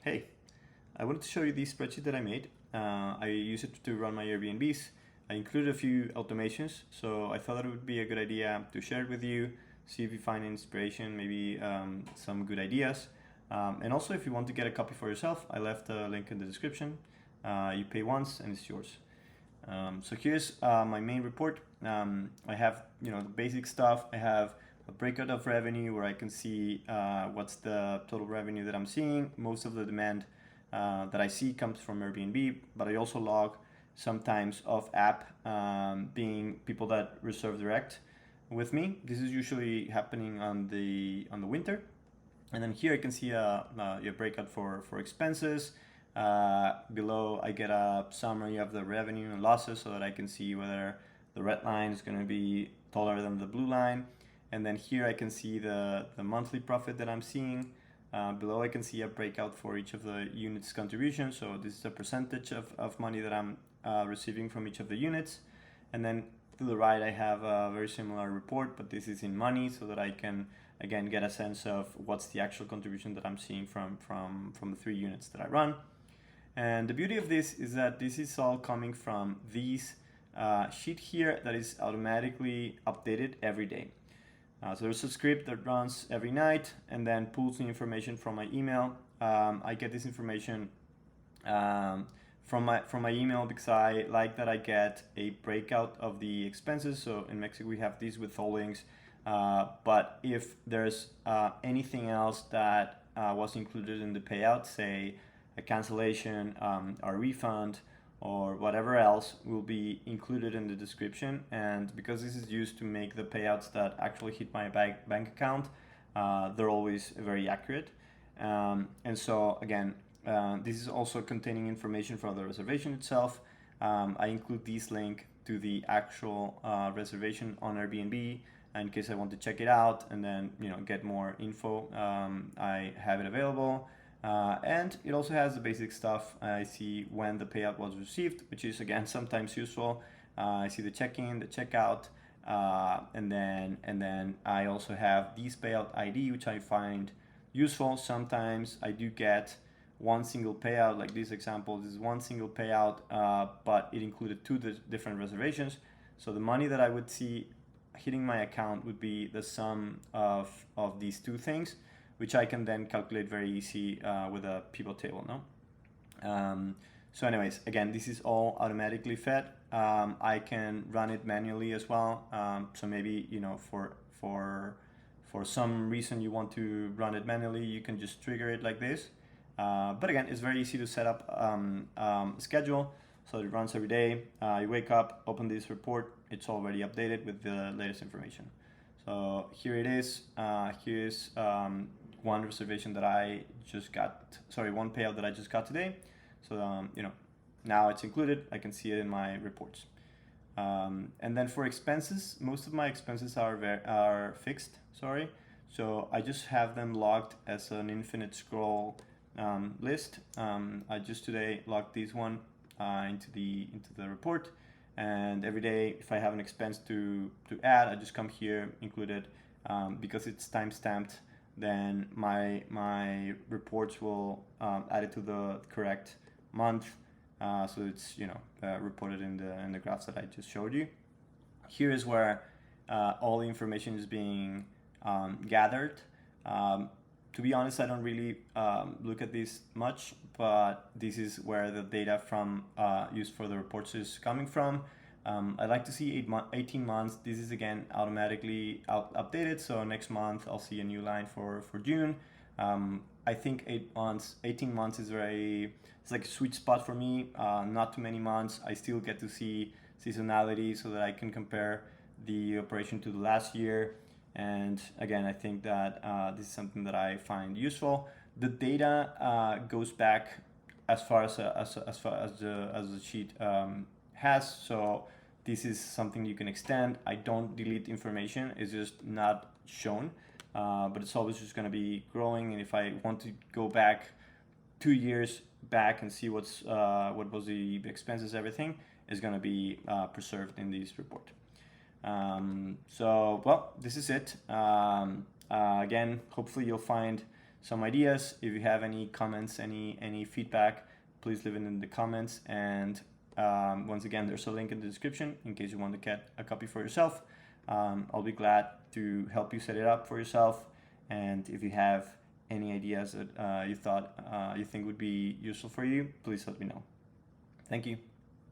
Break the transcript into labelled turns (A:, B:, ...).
A: Hey, I wanted to show you this spreadsheet that I made. I use it to run my Airbnbs. I included a few automations, so I thought it would be a good idea to share it with you, see if you find inspiration, maybe some good ideas. And also, if you want to get a copy for yourself, I left a link in the description. You pay once and it's yours. So here's my main report. I have the basic stuff. I have a breakout of revenue where I can see what's the total revenue that I'm seeing. Most of the demand that I see comes from Airbnb, but I also log sometimes off app, being people that reserve direct with me. This is usually happening on the winter. And then here I can see a breakout for expenses. Below I get a summary of the revenue and losses so that I can see whether the red line is going to be taller than the blue line. And then here I can see the monthly profit that I'm seeing. Below I can see a breakout for each of the units contribution. So this is a percentage of money that I'm receiving from each of the units. And then to the right I have a very similar report, but this is in money so that I can again get a sense of what's the actual contribution that I'm seeing from the 3 units that I run. And the beauty of this is that this is all coming from this sheet here that is automatically updated every day. So there's a script that runs every night and then pulls the information from my email. I get this information from my email because I like that I get a breakout of the expenses. So in Mexico we have these withholdings, but if there's anything else that was included in the payout, say a cancellation, a refund, or whatever else, will be included in the description. And because this is used to make the payouts that actually hit my bank account, they're always very accurate. And so again, this is also containing information for the reservation itself. I include this link to the actual reservation on Airbnb in case I want to check it out and then get more info. I have it available. And it also has the basic stuff. I see when the payout was received, which is again sometimes useful. I see the check-in, the checkout, and then I also have this payout ID, which I find useful. Sometimes I do get one single payout, like this example. This is one single payout, but it included 2 different reservations. So the money that I would see hitting my account would be the sum of these 2 things, which I can then calculate very easy with a pivot table. So anyways, again, this is all automatically fed. I can run it manually as well. So maybe for some reason you want to run it manually, you can just trigger it like this. But again, it's very easy to set up schedule. So it runs every day. You wake up, open this report. It's already updated with the latest information. So here it is. Here's one reservation that I just got, one payout that I just got today. So, now it's included. I can see it in my reports. And then for expenses, most of my expenses are fixed, So I just have them logged as an infinite scroll list. I just today logged this one into the report. And every day, if I have an expense to add, I just come here, include it, because it's time-stamped. Then my reports will add it to the correct month, so it's reported in the graphs that I just showed you. Here is where all the information is being gathered. To be honest, I don't really look at this much, but this is where the data from used for the reports is coming from. I like to see 18 months. This is again automatically updated. So next month I'll see a new line for June. I think 18 months is it's like a sweet spot for me. Not too many months. I still get to see seasonality so that I can compare the operation to the last year. And again, I think that this is something that I find useful. The data goes back as far as the sheet has. So this is something you can extend. I don't delete information. It's just not shown, but it's always just going to be growing. And if I want to go back 2 years back and see what was the expenses, everything is going to be preserved in this report. So, well, this is it. Again, hopefully you'll find some ideas. If you have any comments, any feedback, please leave it in the comments. And once again, there's a link in the description in case you want to get a copy for yourself. I'll be glad to help you set it up for yourself. And if you have any ideas that you think would be useful for you, please let me know. Thank you.